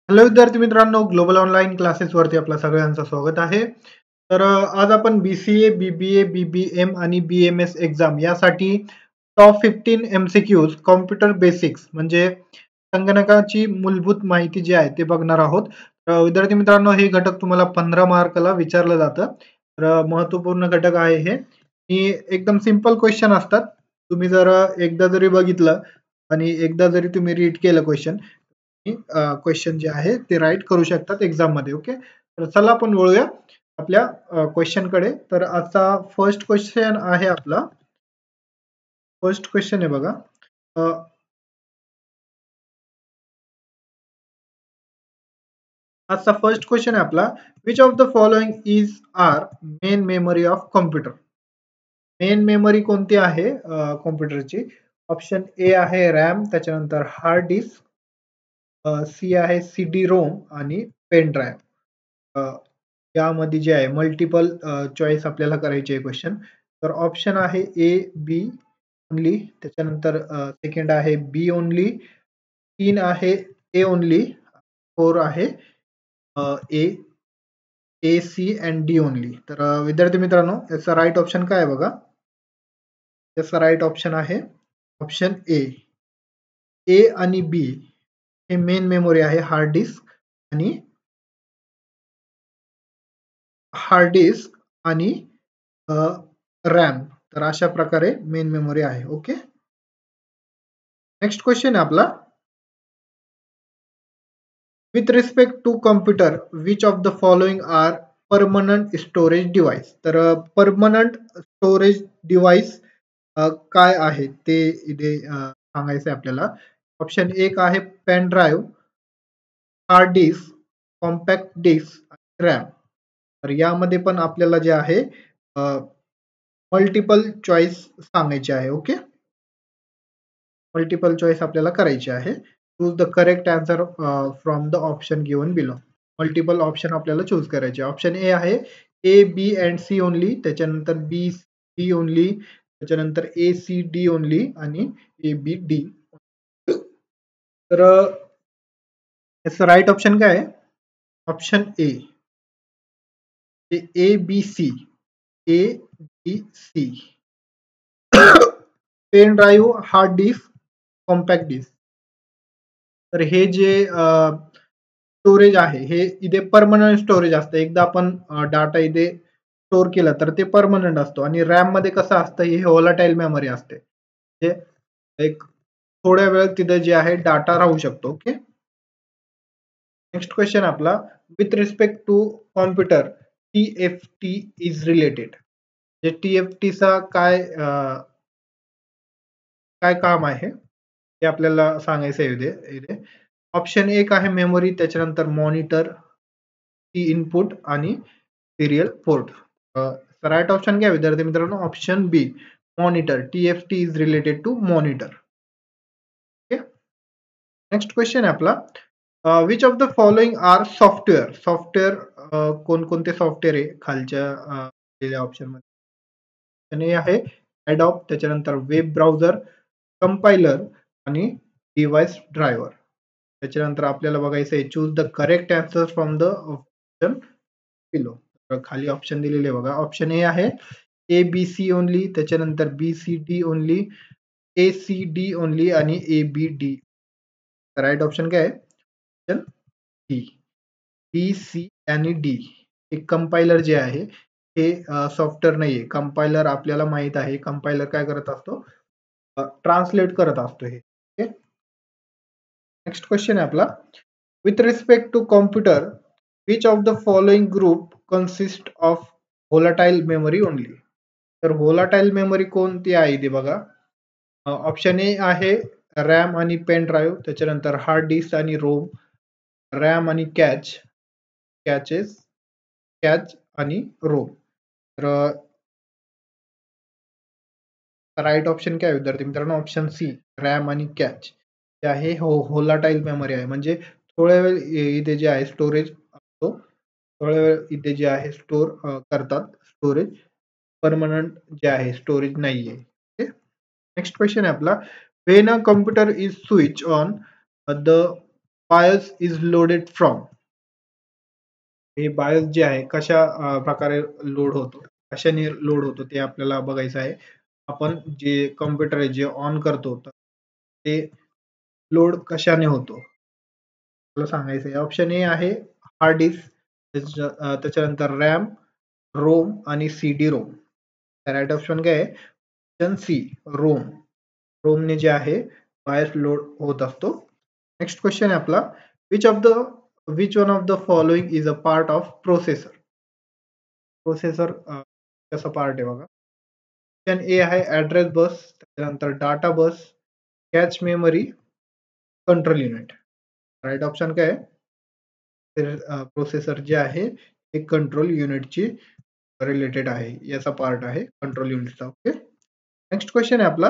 Hello विद्यार्थी मित्रांनो, global online क्लासेसवरती आपल्या सगळ्यांचं स्वागत आहे. तर आज आपण BCA, BBA, BBM आणि BMS एक्झाम यासाठी टॉप 15 MCQs कॉम्प्युटर बेसिक्स म्हणजे संगणकाची मूलभूत माहिती जी आहे ते बघणार आहोत. विद्यार्थी मित्रांनो, हे घटक तुम्हाला 15 मार्कला विचारलं जातं. तर महत्त्वपूर्ण घटक आहे हे. ही एकदम सिंपल क्वेश्चन असतात. तुम्ही जर एकदा जरी बघितलं आणि एकदा जरी तुम्ही रीड केलं क्वेश्चन, क्वेश्चन जे आहे ते राईट करू शकतात एक्झाम मध्ये. ओके, तर चला आपण वळूया आपल्या क्वेश्चन कडे. तर आजचा फर्स्ट क्वेश्चन आहे आपला. फर्स्ट क्वेश्चन आहे बघा. अ, आजचा फर्स्ट क्वेश्चन आहे आपला. Which of the following is are main memory of computer? Main memory कोणती आहे कॉम्प्युटरची? ऑप्शन ए आहे रॅम, त्याच्यानंतर हार्ड डिस्क, सी आहे CD रोम आणि पेन ड्राईव्ह. यामध्ये जे आहे मल्टिपल चॉईस आपल्याला करायची आहे क्वेश्चन. तर ऑप्शन आहे ए बी ओनली, त्याच्यानंतर सेकंड आहे बी ओनली, 3 आहे ए ओनली, 4 आहे ए ए सी अँड डी ओनली. तर विद्यार्थी मित्रांनो, याचा राईट ऑप्शन काय आहे बघा. याचा राईट ऑप्शन आहे ऑप्शन ए. ए आणि बी हे मेन मेमरी आहे आणि हार्ड डिस्क आणि रॅम. तर अशा प्रकारे मेन मेमरी आहे. ओके, नेक्स्ट क्वेश्चन आहे आपला. With respect to computer which of the following are permanent storage device? तर परमनंट स्टोरेज डिव्हाइस काय आहे ते इथे सांगायचं आहे आपल्याला. ऑप्शन एक आहे pen drive, hard disk, compact disk, RAM. तर यामध्ये पण आपल्याला जे आहे मल्टिपल चॉईस सांगायचे आहे. ओके, मल्टिपल चॉईस आपल्याला करायची आहे. Choose the correct answer from the option given below. Multiple option आपल्याला चूज करायचे. ऑप्शन ए आहे A B and C only, त्याच्यानंतर बी डी ओनली, त्याच्यानंतर ए सी डी ओनली आणि ए बी डी. तर याचं राईट ऑप्शन काय आहे? Option A, A B C, A B C. Pen drive, hard disk, compact disk. तर हे जे स्टोरेज आहे हे इथे परमनंट स्टोरेज असतं. एकदा आपण डाटा इथे स्टोअर केला तर ते परमनंट असतो. आणि रॅम मध्ये कसं असतं, हे व्होलाटाईल मेमरी असते. ते एक थोड्या वेळ तिथे जे आहे डाटा राहू शकतो. ओके, नेक्स्ट क्वेश्चन आपला. With respect to computer TFT is related. जे TFT चा काय काम आहे ते आपल्याला सांगायचं आहे इथे. ऑप्शन एक आहे मेमरी, त्याच्यानंतर मॉनिटर, टी इनपुट आणि सिरियल पोर्ट. राईट ऑप्शन घ्या विद्यार्थी मित्रांनो, option B, monitor. TFT is related to monitor. Okay, next question आहे आपला. Which of the following are software? Software कोणकोणते सॉफ्टवेअर आहे खालच्या ऑप्शन मध्ये? हे आहे ॲडॉब, त्याच्यानंतर वेब ब्राउझर, कंपायलर आणि डिव्हाइस ड्रायव्हर. त्याच्यानंतर आपल्याला बघायचं आहे choose the correct answer from the option below. खाली ऑप्शन दिलेले बघा. ऑप्शन ए आहे ए बी सी ओनली, त्याच्यानंतर B C D only, A C D only आणि A B D. Right option काय आहे? ऑप्शन डी, बी सी आणि D. एक कंपायलर जे आहे हे सॉफ्टवेअर नाहीये. कंपायलर आपल्याला माहित आहे, कंपायलर काय करत असतो, ट्रान्सलेट करत असतो हे. नेक्स्ट क्वेश्चन आहे आपला. With respect to computer which of the following group consist of volatile memory only? तर व्होलाटाईल मेमरी कोणती आहे ते बघा. ऑप्शन ए आहे रॅम आणि पेन ड्राईव्ह, त्याच्यानंतर हार्ड डिस्क आणि रोम, रॅम आणि कॅचेस, कॅच आणि रोम. तर राईट ऑप्शन काय विद्यार्थी मित्रांनो? ऑप्शन सी, रॅम आणि कॅच. जे आहे व्होलाटाईल मेमरी आहे, म्हणजे थोड्या वेळ इथे जे आहे स्टोरेज असतो, थोड्या वेळ इथे जे आहे स्टोर करतात स्टोरेज. परमनंट जे आहे स्टोरेज नाहीये. नेक्स्ट क्वेश्चन आहे आपला. When a computer is switch on the BIOS is loaded from. हे BIOS जे आहे कशा प्रकारे लोड होतो, कशाने लोड होतो ते आपल्याला बघायचं आहे. आपण जे कॉम्प्युटर आहे जे ऑन करतो ते लोड कशाने होतो मला सांगायचं आहे. ऑप्शन ए आहे हार्ड डिस्क, त्याच्यानंतर रॅम, रोम आणि CD रोम. राईट ऑप्शन काय आहे? Option C, Rome. रोमने जे आहे बायस लोड होत असतो. नेक्स्ट क्वेश्चन आहे आपला, which one of the following is a part of processor. Processor कसा पार्ट आहे बघा. ऑप्शन ए आहे ऍड्रेस बस, त्याच्यानंतर data bus, cache memory, control unit. Right option काय आहे? प्रोसेसर जे आहे ते कंट्रोल युनिटची रिलेटेड आहे, याचा पार्ट आहे कंट्रोल युनिटचा. ओके. नेक्स्ट क्वेश्चन आहे आपला,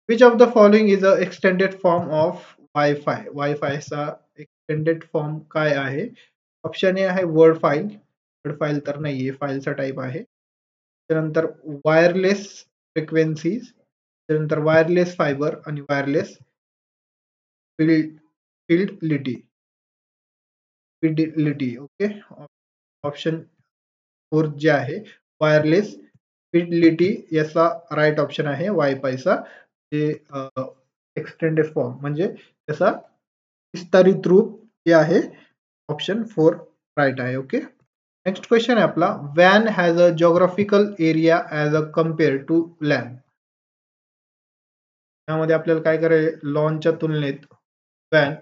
which of the following is a extended form of wifi. वायफायचा एक्सटेंडेड फॉर्म काय आहे? ऑप्शन ए आहे वर्ड फाईल. वर्ड फाईल तर नाहीये, फाईलचा टाईप आहे. त्यानंतर वायरलेस फ्रिक्वेन्सीज, त्यानंतर वायरलेस फायबर आणि वायरलेस फिल्डिलिटी. ओके. ऑप्शन 4 जे आहे वायरलेस फिल्डिलिटी याचा राईट ऑप्शन आहे वायफायचा. जे एक्सटेंडेड फॉर्म म्हणजे त्याचा विस्तारित रूप जे आहे ऑप्शन 4 राईट आहे. ओके. नेक्स्ट क्वेश्चन आहे आपला, वॅन has a geographical area as a compare to LAN. त्यामध्ये आपल्याला काय करायचं, लॉनच्या तुलनेत वॅन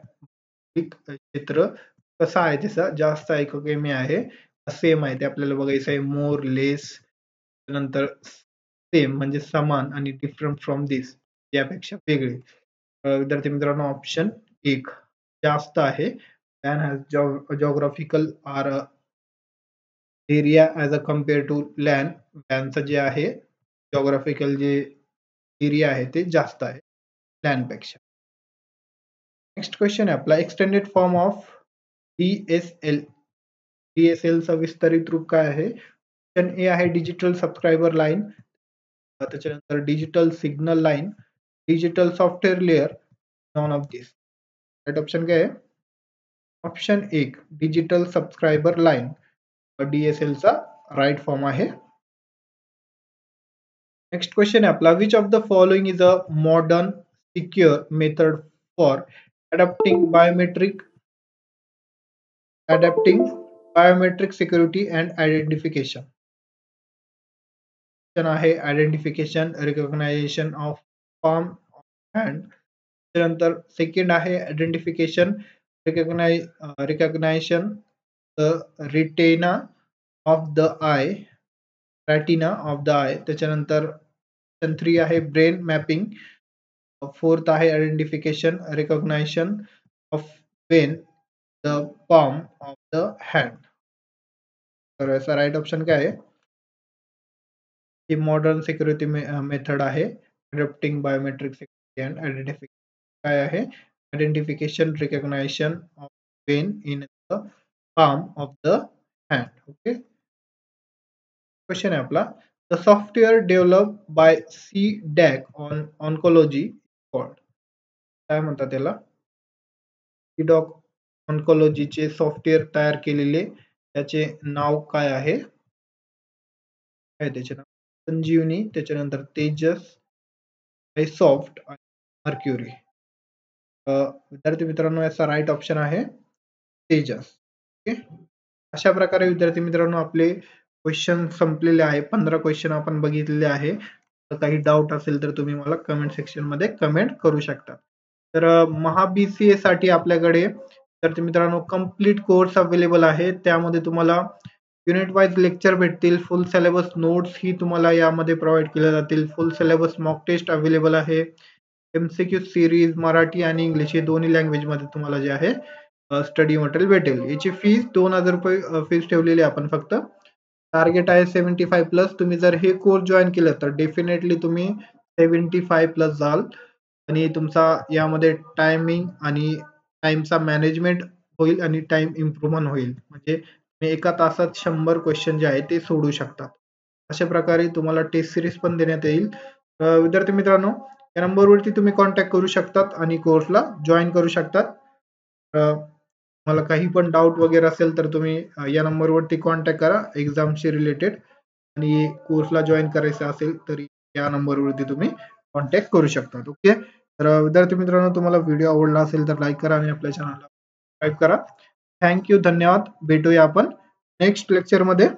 क्षेत्र कसं आहे, त्याचा जास्त आहे का कमी आहे, सेम आहे ते आपल्याला बघायचं आहे. मोर, लेस, नंतर सेम म्हणजे समान आणि डिफरंट फ्रॉम दिस यापेक्षा वेगळे. विद्यार्थी मित्रांनो ऑप्शन 1 जास्त आहे. वॅन has geographical are area as a compare to LAN. वॅनचं जे आहे जिओग्राफिकल जे एरिया आहे ते जास्त आहे लॅनपेक्षा. नेक्स्ट क्वेश्चन आहे आपला, एक्सटेंडेड फॉर्म ऑफ DSL. DSLचा विस्तारित रूप काय आहे? ऑप्शन ए आहे डिजिटल सबस्क्रायबर लाईन, त्याच्यानंतर digital signal line, digital software layer, none of this. Right option काय आहे? Option 1 digital subscriber line DSL चा राईट फॉर्म आहे. नेक्स्ट क्वेश्चन आहे आपला, which of the following is a modern secure method for adapting biometric security and identification. आहे identification recognization of palm hand. त्यानंतर second आहे identification recognization retina of the eye, retina of the eye. त्याच्यानंतर option 3 आहे brain mapping. Fourth आहे identification recognization of vein the palm of the hand. तर याचा right option काय आहे? ही मॉडर्न सिक्युरिटी मेथड आहे adapting biometric security and identification. काय आहे? Identification recognization of vein in the palm of the hand. Okay. Question आहे आपला, the software develop by CDAC on oncology called. काय म्हणतात त्याला? CDAC ऑन्कोलॉजीचे सॉफ्टवेअर तयार केलेले त्याचे नाव काय आहे? काय त्याचे नाव? संजीवनी, त्याच्यानंतर तेजस, सॉफ्ट आणि मर्क्युरी. विद्यार्थी मित्रांनो याचा राईट ऑप्शन आहे तेजस. ओके. अशा प्रकारे विद्यार्थी मित्रांनो आपले क्वेश्चन संपलेले आहे. 15 क्वेश्चन आपण बघितलेले आहे. तर काही डाऊट असेल तर तुम्ही मला कमेंट सेक्शन मध्ये कमेंट करू शकता. तर BCA साठी आपल्याकडे विद्यार्थी मित्रांनो कंप्लीट कोर्स अवेलेबल आहे. त्यामध्ये तुम्हाला युनिट वाईज लेक्चर भेटतील, फुल सिलेबस नोट्स ही तुम्हाला यामध्ये प्रोव्हाइड केल्या जातील, full syllabus mock test available आहे, MCQ सिरीज मराठी आणि इंग्लिश हे दोन्ही लँग्वेज मध्ये तुम्हाला जे आहे स्टडी मटेरियल भेटेल. याची फीस 2000 रुपये फीस ठेवलेली आपण फक्त. टार्गेट आहे 75 प्लस. तुम्ही जर हे कोर्स जॉईन केलं तर डेफिनेटली तुम्ही 75 प्लस जाल आणि तुमचा यामध्ये टायमिंग आणि टाइमचा मॅनेजमेंट होईल आणि टाइम इम्प्रूव्हमेंट होईल. म्हणजे तुम्ही एका तासात 100 क्वेश्चन जे आहे ते सोडवू शकतात. अशा प्रकारे तुम्हाला टेस्ट सिरीज पण देण्यात येईल. विद्यार्थी मित्रांनो या नंबरवरती तुम्ही कॉन्टॅक्ट करू शकतात आणि कोर्सला जॉईन करू शकतात. मला काही पण डाऊट वगैरे असेल तर तुम्ही या नंबरवरती कॉन्टॅक्ट करा एक्झामशी रिलेटेड, आणि कोर्सला जॉईन करायचं असेल तरी या नंबरवरती तुम्ही कॉन्टॅक्ट करू शकता. ओके. तर विद्यार्थी मित्रांनो, तुम्हाला व्हिडिओ आवडला असेल तर लाईक करा आणि आपल्या चॅनलला सबस्क्राईब करा. थँक यू, धन्यवाद. भेटूया आपण नेक्स्ट लेक्चरमध्ये.